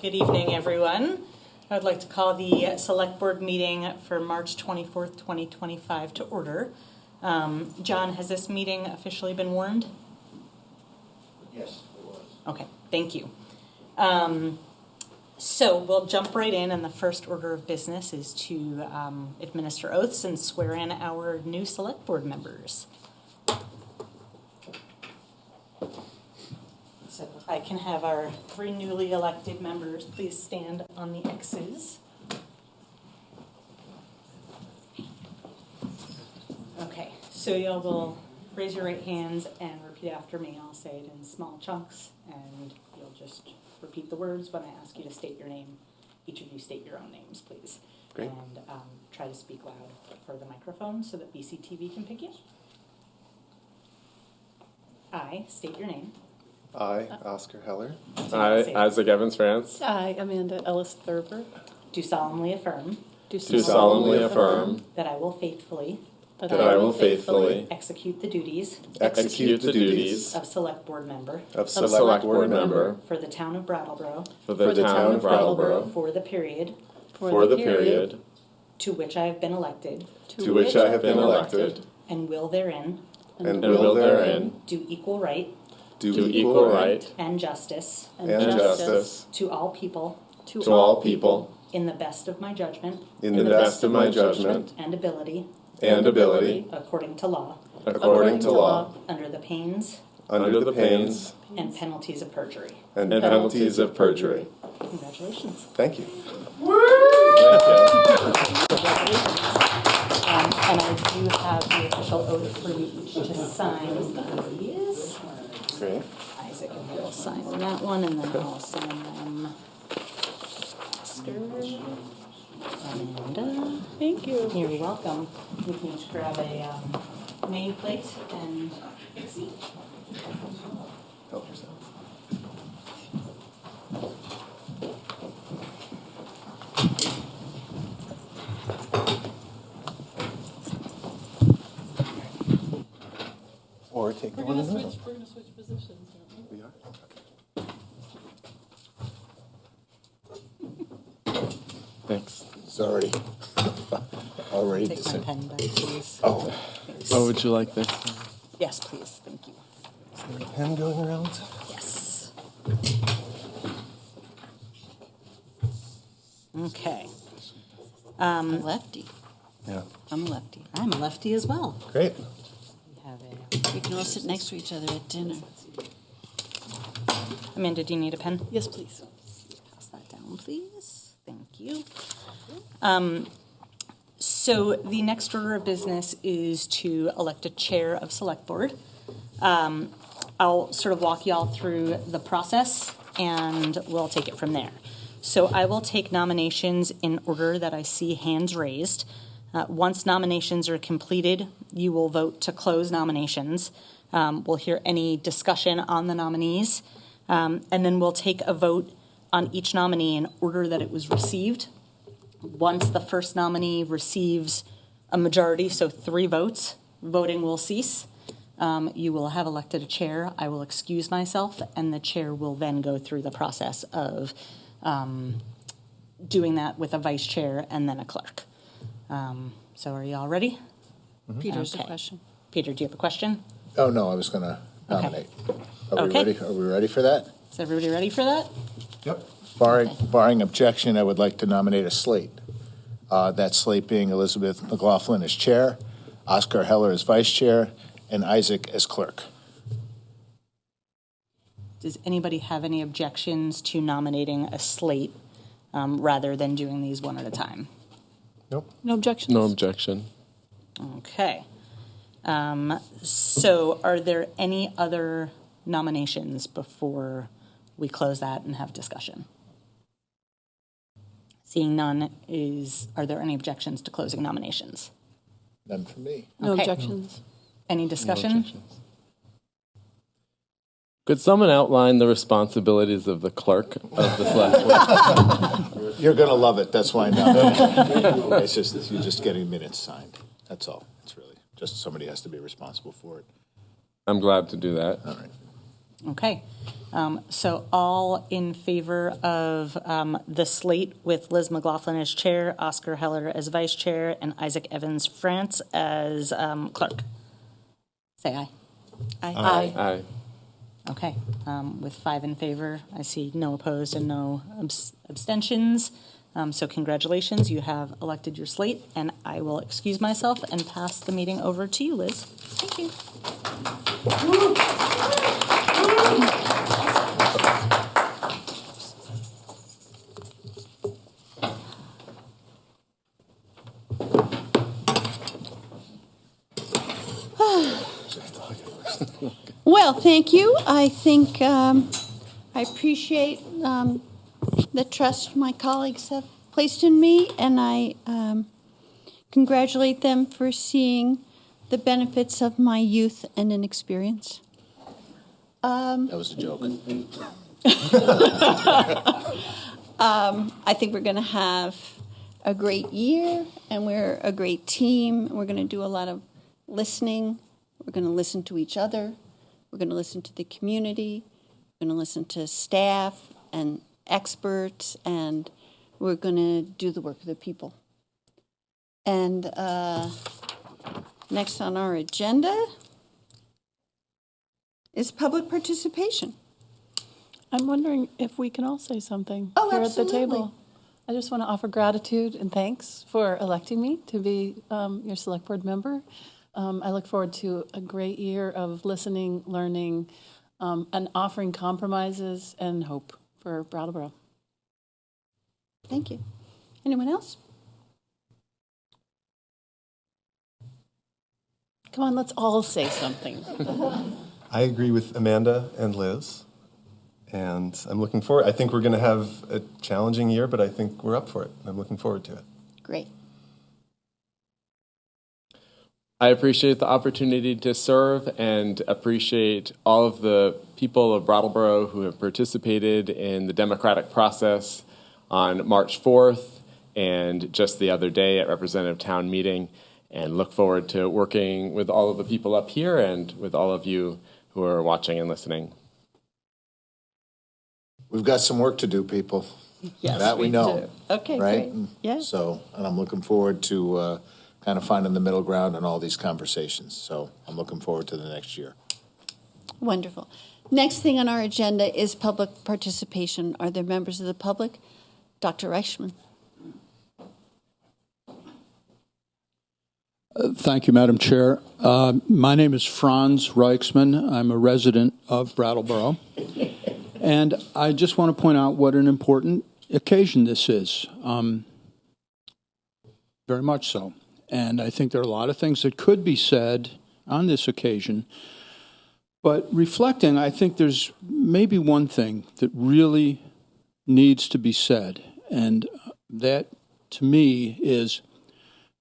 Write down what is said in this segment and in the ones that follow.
Good evening, everyone. I would like to call the Select Board meeting for March 24th, 2025 to order. John, has this meeting officially been warned? Yes, it was. Okay, thank you. So we'll jump right in, and the first order of business is to administer oaths and swear in our new Select Board members. So I can have our three newly elected members please stand on the X's. Okay, so y'all will raise your right hands and repeat after me. I'll say it in small chunks, and you'll just repeat the words when I ask you to state your name. Each of you state your own names, please. Great. And try to speak loud for the microphone so that BCTV can pick you. I state your name. I, Oscar Heller. I, Isaac Evans France. I, Amanda Ellis Thurber. Do solemnly affirm. Do solemnly affirm that I will faithfully. That I will faithfully execute the duties. Execute the duties of Select Board member. of Select Board member For the town of Brattleboro. for the town of Brattleboro For the period. for the period To which I have been elected. to which I have been elected And will therein. and will therein Do equal right. do equal right And justice. and justice To all people. to all people In the best of my judgment. in the best of my judgment And ability. and ability According to law. according to law Under the pains. under the pains And penalties of perjury. and penalties of perjury. Congratulations. Thank you. And I do have the official oath for you each to sign these. Great. Isaac will sign that one, and then I'll sign them. Oscar. Amanda. Thank you. You're welcome. We can each grab a nameplate and seat. Help yourself. Or take the one in the middle. We're gonna switch positions, aren't we? We are? Thanks. It's already Take my pen back, please. Oh, What would you like this? Yes, please. Thank you. Pen going around? Yes. Okay. Lefty. Yeah. I'm a lefty. I'm a lefty as well. Great. We have a We can all sit next to each other at dinner. Amanda, do you need a pen? Yes, please. Pass that down, please. Thank you. So the next order of business is to elect a chair of Select Board. I'll sort of walk y'all through the process, and we'll take it from there. So I will take nominations in order that I see hands raised. Once nominations are completed, you will vote to close nominations. We'll hear any discussion on the nominees, and then we'll take a vote on each nominee in order that it was received. Once the first nominee receives a majority, so 3 votes, voting will cease. You will have elected a chair. I will excuse myself, and the chair will then go through the process of doing that with a vice chair and then a clerk. So are you all ready? Peter's Okay. a question. Peter, do you have a question? oh no, I was going to nominate. Are we Okay. ready? Are we ready for that? Is everybody ready for that? Yep. Barring objection, I would like to nominate a slate. That slate being Elizabeth McLaughlin as chair, Oscar Heller as vice chair, and Isaac as clerk. Does anybody have any objections to nominating a slate rather than doing these one at a time? Nope. No objections? No objection. Okay. So are there any other nominations before we close that and have discussion? Seeing none, are there any objections to closing nominations? None for me. No Okay. objections? Any discussion? Could someone outline the responsibilities of the clerk of the Select Board? You're going to love it. That's why I nominated. It's just you're just getting minutes signed. That's all. It's really just somebody has to be responsible for it. I'm glad to do that. All right. Okay. So all in favor of the slate with Liz McLaughlin as chair, Oscar Heller as vice chair, and Isaac Evans France as clerk? Say aye. Aye. Aye. Okay. With 5 in favor, I see no opposed and no abstentions. So congratulations, you have elected your slate, and I will excuse myself and pass the meeting over to you, Liz. Thank you. Well, thank you. I think I appreciate the trust my colleagues have placed in me, and I congratulate them for seeing the benefits of my youth and inexperience. That was a joke. I think we're going to have a great year, and we're a great team. We're going to do a lot of listening. We're going to listen to each other. We're going to listen to the community. We're going to listen to staff and experts, and we're going to do the work of the people. And next on our agenda is public participation. I'm wondering if we can all say something Oh, here absolutely. at the table. I just want to offer gratitude and thanks for electing me to be your select board member. I look forward to a great year of listening, learning, and offering compromises and hope for Brattleboro. Thank you. Anyone else? Come on, let's all say something. I agree with Amanda and Liz, and I'm looking forward. I think we're going to have a challenging year, but I think we're up for it. I'm looking forward to it. Great. I appreciate the opportunity to serve and appreciate all of the people of Brattleboro who have participated in the democratic process on March 4th and just the other day at Representative Town Meeting, and look forward to working with all of the people up here and with all of you who are watching and listening. We've got some work to do, people. Yes, That we know. do. Okay, Right? great. Yeah. So, and I'm looking forward to kind of finding the middle ground in all these conversations. So I'm looking forward to the next year. Wonderful. Next thing on our agenda is public participation. Are there members of the public? Dr. Reichman. Thank you, Madam Chair. My name is Franz Reichsman. I'm a resident of Brattleboro. And I just want to point out what an important occasion this is. Very much so. And I think there are a lot of things that could be said on this occasion. But reflecting, I think there's maybe one thing that really needs to be said. And that, to me, is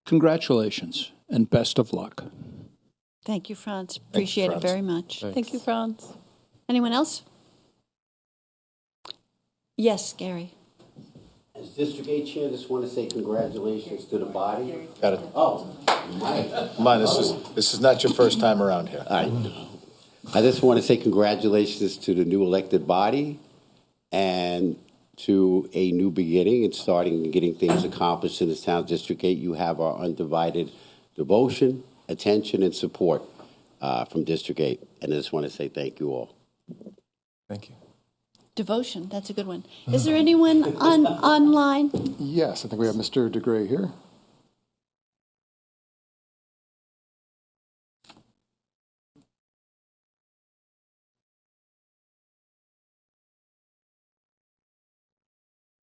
congratulations and best of luck. Thank you, Franz. Appreciate it Franz. very much. Thanks. Thank you, Franz. Anyone else? Yes, Gary. As District 8 Chair, just want to say congratulations to the body. Got it. Oh, Come on, this is not your first time around here. I know. I just want to say congratulations to the new elected body and to a new beginning and starting and getting things accomplished in this town. District 8, you have our undivided devotion, attention, and support from District 8. And I just want to say thank you all. Thank you. Devotion, that's a good one. Is there anyone online? Yes, I think we have Mr. DeGray here.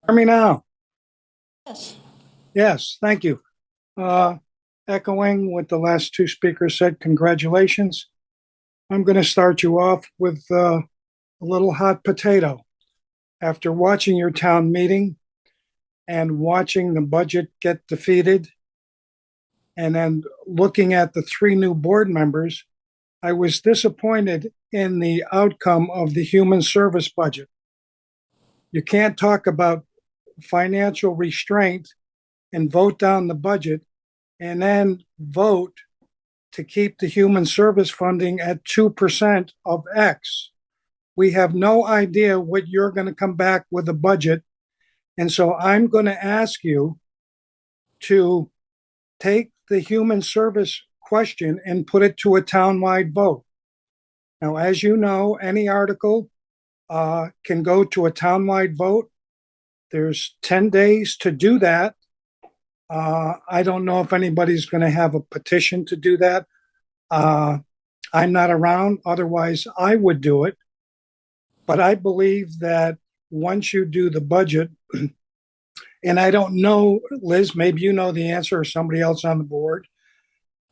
Hear me now? Yes. Yes, thank you. Echoing what the last two speakers said, congratulations. I'm going to start you off with a little hot potato. After watching your town meeting and watching the budget get defeated, and then looking at the 3 new board members, I was disappointed in the outcome of the human service budget. You can't talk about financial restraint and vote down the budget and then vote to keep the human service funding at 2% of X. we have no idea what you're going to come back with a budget. And so I'm going to ask you to take the human service question and put it to a townwide vote. Now, as you know, any article can go to a townwide vote. There's 10 days to do that. I don't know if anybody's going to have a petition to do that. I'm not around, otherwise I would do it. But I believe that once you do the budget, and I don't know, Liz, maybe you know the answer or somebody else on the board,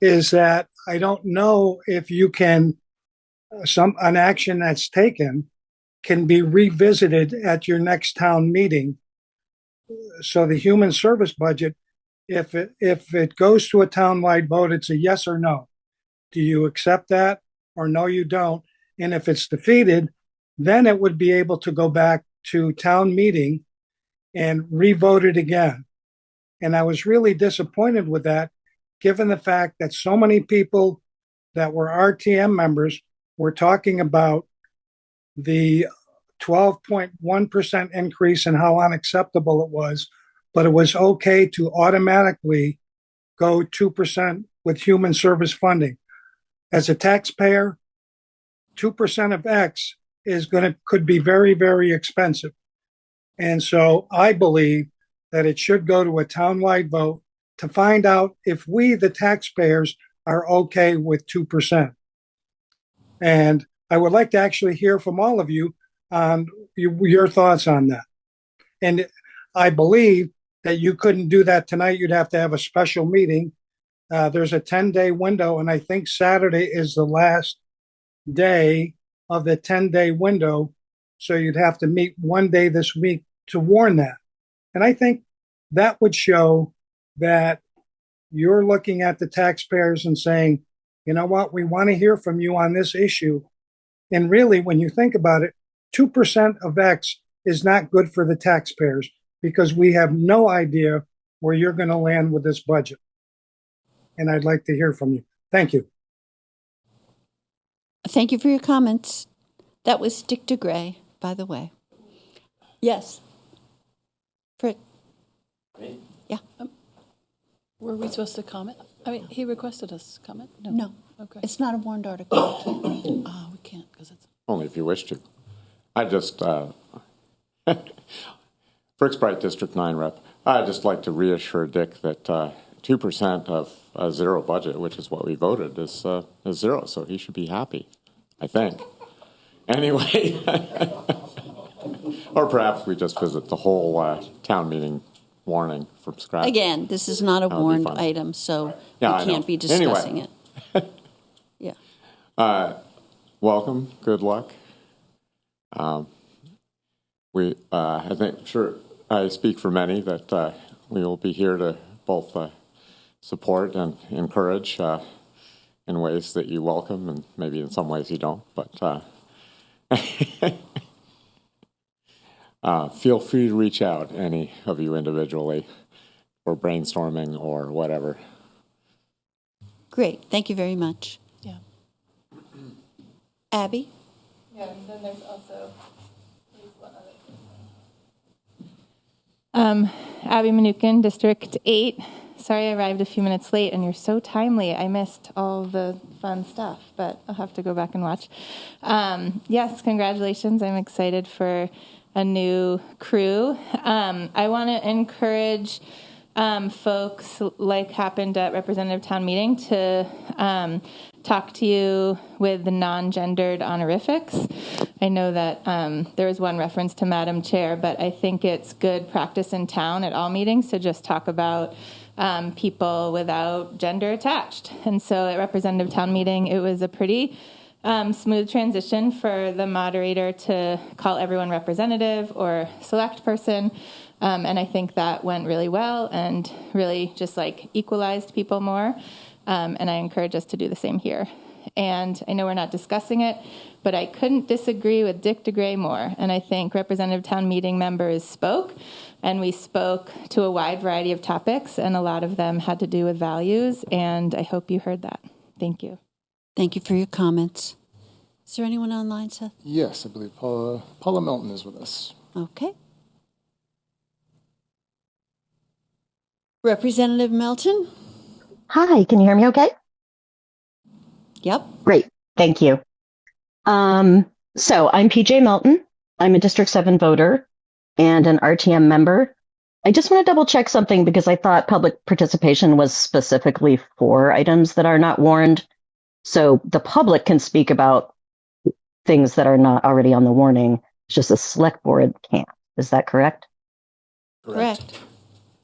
is that I don't know if you can, an action that's taken can be revisited at your next town meeting. So the human service budget, if it goes to a townwide vote, it's a yes or no. Do you accept that or no, you don't? And if it's defeated, then it would be able to go back to town meeting and re-vote it again. And I was really disappointed with that, given the fact that so many people that were RTM members were talking about the 12.1% increase and how unacceptable it was, but it was okay to automatically go 2% with human service funding. As a taxpayer, 2% of X could be very, very expensive. And so I believe that it should go to a townwide vote to find out if we, the taxpayers, are okay with 2%. And I would like to actually hear from all of you on your thoughts on that. And I believe that you couldn't do that tonight. You'd have to have a special meeting. There's a 10-day window, and I think Saturday is the last day of the 10-day window. So you'd have to meet one day this week to warn that. And I think that would show that you're looking at the taxpayers and saying, you know what, we want to hear from you on this issue. And really, when you think about it, 2% of X is not good for the taxpayers because we have no idea where you're going to land with this budget. And I'd like to hear from you. Thank you. Thank you for your comments. That was Dick DeGray, by the way. Yes. Fred. Yeah. Were we supposed to comment? I mean, he requested us comment? No. Okay. It's not a warrant article. Oh, we can't because it's... Only if you wish to. I just, Bricks Bright District 9 rep, I'd just like to reassure Dick that 2% of a zero budget, which is what we voted, is zero, so he should be happy, I think. Anyway, or perhaps we just visit the whole town meeting warning from scratch. Again, this is not a warrant item, so we can't be discussing it. Yeah. Welcome. Good luck. I think, sure, I speak for many that we will be here to both support and encourage in ways that you welcome, and maybe in some ways you don't. But feel free to reach out, any of you individually, for brainstorming or whatever. Great. Thank you very much. Yeah. Abby? Yeah, and then there's also one other. Abby Manukin, District 8. Sorry I arrived a few minutes late, and you're so timely. I missed all the fun stuff, but I'll have to go back and watch. Yes, congratulations. I'm excited for a new crew. I want to encourage folks, like happened at Representative Town Meeting, to talk to you with the non-gendered honorifics. I know that there was one reference to Madam Chair, but I think it's good practice in town at all meetings to just talk about people without gender attached. And so at Representative Town Meeting, it was a pretty smooth transition for the moderator to call everyone representative or select person. And I think that went really well and really just like equalized people more. And I encourage us to do the same here. And I know we're not discussing it, but I couldn't disagree with Dick DeGray more. And I think Representative Town Meeting members spoke, and we spoke to a wide variety of topics, and a lot of them had to do with values, and I hope you heard that. Thank you. Thank you for your comments. Is there anyone online, Seth? Yes, I believe Paula Melton is with us. Okay. Representative Melton? Hi, can you hear me okay? Yep. Great, thank you. So I'm PJ Melton. I'm a District 7 voter and an RTM member. I just want to double check something because I thought public participation was specifically for items that are not warned. So the public can speak about things that are not already on the warning. It's just the select board can't. Is that correct? Correct.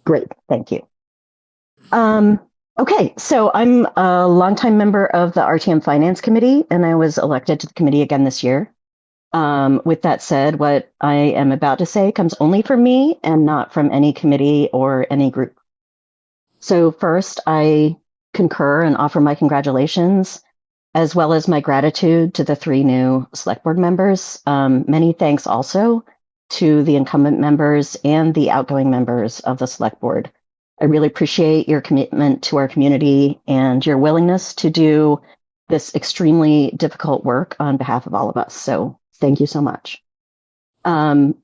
Great, thank you. Okay, so I'm a longtime member of the RTM Finance Committee, and I was elected to the committee again this year. With that said, what I am about to say comes only from me and not from any committee or any group. So first, I concur and offer my congratulations, as well as my gratitude to the 3 new select board members. Many thanks also to the incumbent members and the outgoing members of the select board. I really appreciate your commitment to our community and your willingness to do this extremely difficult work on behalf of all of us. So thank you so much.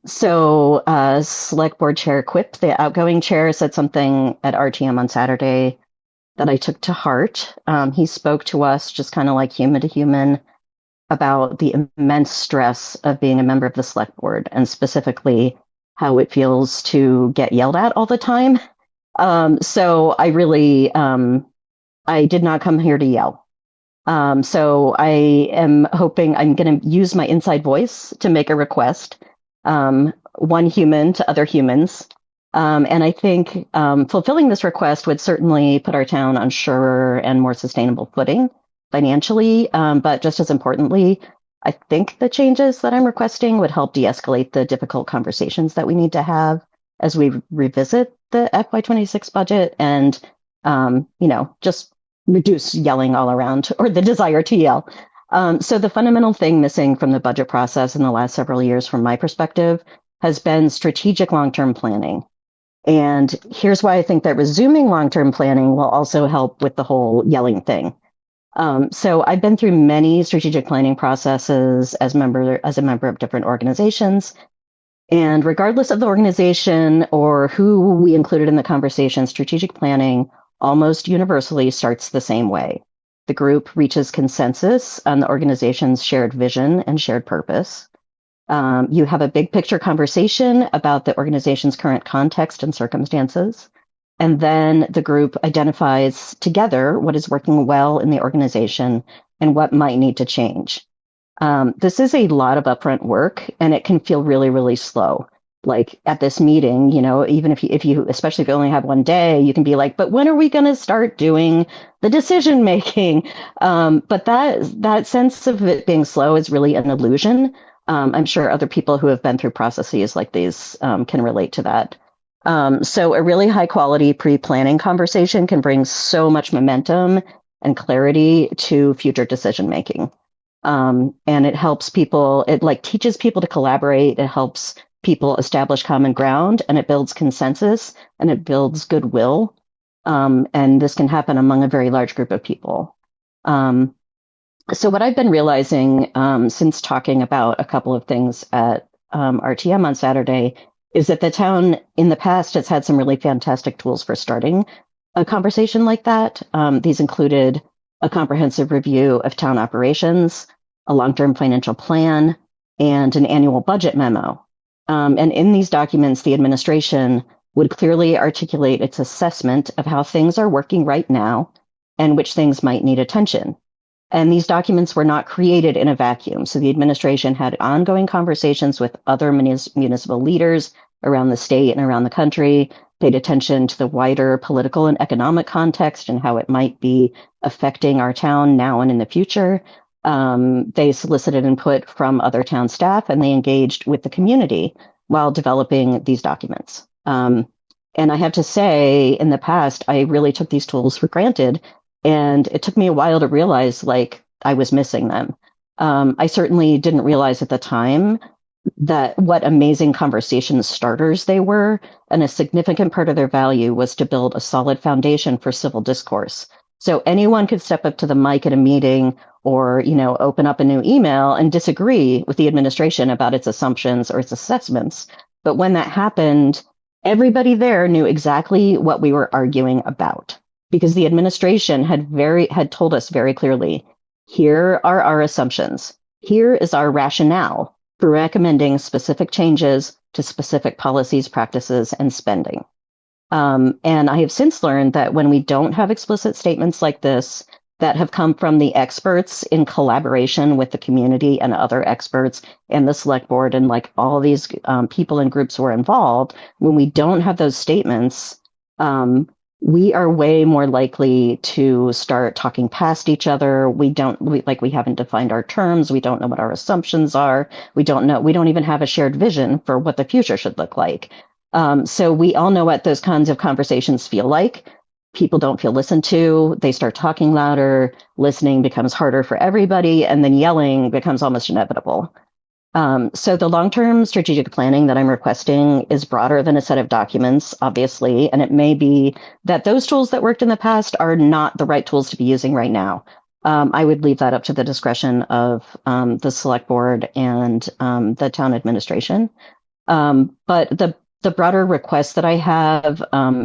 Select Board Chair Quip, the outgoing chair, said something at RTM on Saturday that I took to heart. He spoke to us just kind of like human to human about the immense stress of being a member of the Select Board and specifically how it feels to get yelled at all the time. So I really, I did not come here to yell. So I am hoping I'm going to use my inside voice to make a request, one human to other humans. And I think fulfilling this request would certainly put our town on surer and more sustainable footing financially. But just as importantly, I think the changes that I'm requesting would help de-escalate the difficult conversations that we need to have as we revisit the FY26 budget and, just reduce yelling all around or the desire to yell. So the fundamental thing missing from the budget process in the last several years, from my perspective, has been strategic long-term planning. And here's why I think that resuming long-term planning will also help with the whole yelling thing. So I've been through many strategic planning processes as a member of different organizations. And regardless of the organization or who we included in the conversation, strategic planning almost universally starts the same way. The group reaches consensus on the organization's shared vision and shared purpose. You have a big picture conversation about the organization's current context and circumstances. And then the group identifies together what is working well in the organization and what might need to change. This is a lot of upfront work, and it can feel really, really slow. Like at this meeting, even if you, especially if you only have one day, you can be like, but when are we going to start doing the decision making? But that sense of it being slow is really an illusion. I'm sure other people who have been through processes like these can relate to that. So a really high quality pre-planning conversation can bring so much momentum and clarity to future decision making. And it helps people, teaches people to collaborate. It helps people establish common ground, and it builds consensus and it builds goodwill. And this can happen among a very large group of people. So what I've been realizing since talking about a couple of things at RTM on Saturday is that the town in the past has had some really fantastic tools for starting a conversation like that. These included a comprehensive review of town operations, a long-term financial plan, and an annual budget memo. And in these documents, the administration would clearly articulate its assessment of how things are working right now and which things might need attention. And these documents were not created in a vacuum. So the administration had ongoing conversations with other municipal leaders around the state and around the country, paid attention to the wider political and economic context and how it might be affecting our town now and in the future. They solicited input from other town staff, and they engaged with the community while developing these documents. And I have to say, in the past, I really took these tools for granted, and it took me a while to realize, I was missing them. I certainly didn't realize at the time that what amazing conversation starters they were, and a significant part of their value was to build a solid foundation for civil discourse. So anyone could step up to the mic at a meeting or, open up a new email and disagree with the administration about its assumptions or its assessments. But when that happened, everybody there knew exactly what we were arguing about because the administration had told us very clearly, here are our assumptions. Here is our rationale for recommending specific changes to specific policies, practices, and spending. And I have since learned that when we don't have explicit statements like this that have come from the experts in collaboration with the community and other experts and the select board and like all these people and groups who are involved, when we don't have those statements, we are way more likely to start talking past each other. We haven't defined our terms. We don't know what our assumptions are. We don't even have a shared vision for what the future should look like. So we all know what those kinds of conversations feel like. People don't feel listened to. They start talking louder. Listening becomes harder for everybody, and then yelling becomes almost inevitable. So the long-term strategic planning that I'm requesting is broader than a set of documents, obviously, and it may be that those tools that worked in the past are not the right tools to be using right now. I would leave that up to the discretion of the select board and the town administration. But the broader request that I have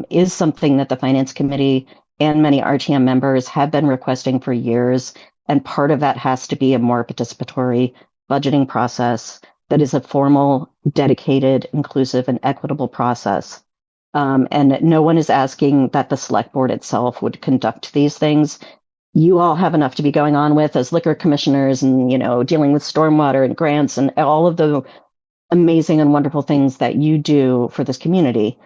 is something that the Finance Committee and many RTM members have been requesting for years. And part of that has to be a more participatory budgeting process that is a formal, dedicated, inclusive, and equitable process. And no one is asking that the select board itself would conduct these things. You all have enough to be going on with as liquor commissioners and, dealing with stormwater and grants and all of the amazing and wonderful things that you do for this community.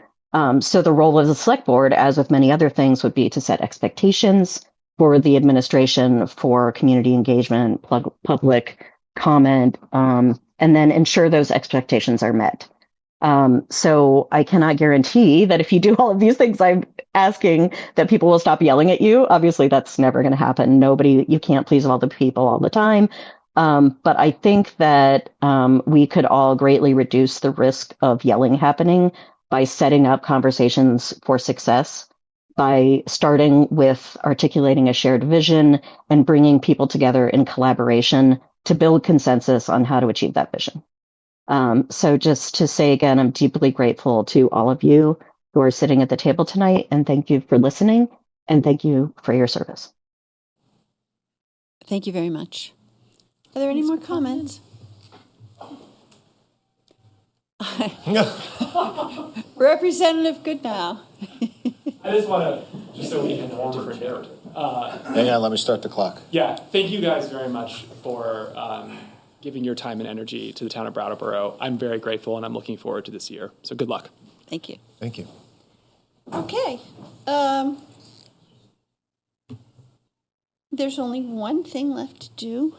So the role of the select board, as with many other things, would be to set expectations for the administration, for community engagement, public comment, and then ensure those expectations are met. So I cannot guarantee that if you do all of these things I'm asking, that people will stop yelling at you. Obviously, that's never going to happen. You can't please all the people all the time. But I think that we could all greatly reduce the risk of yelling happening by setting up conversations for success, by starting with articulating a shared vision and bringing people together in collaboration to build consensus on how to achieve that vision. So just to say again, I'm deeply grateful to all of you who are sitting at the table tonight, and thank you for listening, and thank you for your service. Thank you very much. Are there any more comments? Representative Goodnow. I just want to, just so we can have a different narrative. Hang on, let me start the clock. Yeah, thank you guys very much for giving your time and energy to the town of Brattleboro. I'm very grateful, and I'm looking forward to this year. So good luck. Thank you. Thank you. Okay. There's only one thing left to do.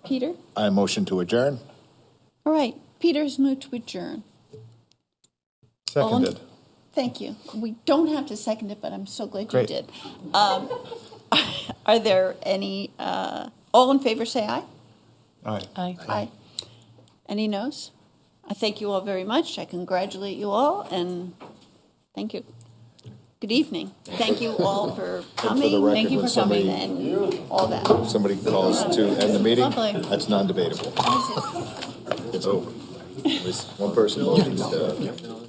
Peter? I motion to adjourn. All right. Peter's moved to adjourn. Seconded. Thank you. We don't have to second it, but I'm so glad Great. you did. Are there any, all in favor say aye? Aye. Aye. Aye. Any noes? I thank you all very much. I congratulate you all, and thank you. Good evening. Thank you all for coming. record, Thank you when for coming and all that. Somebody calls to end the meeting, Lovely. that's non-debatable. It's over. At least one person motions to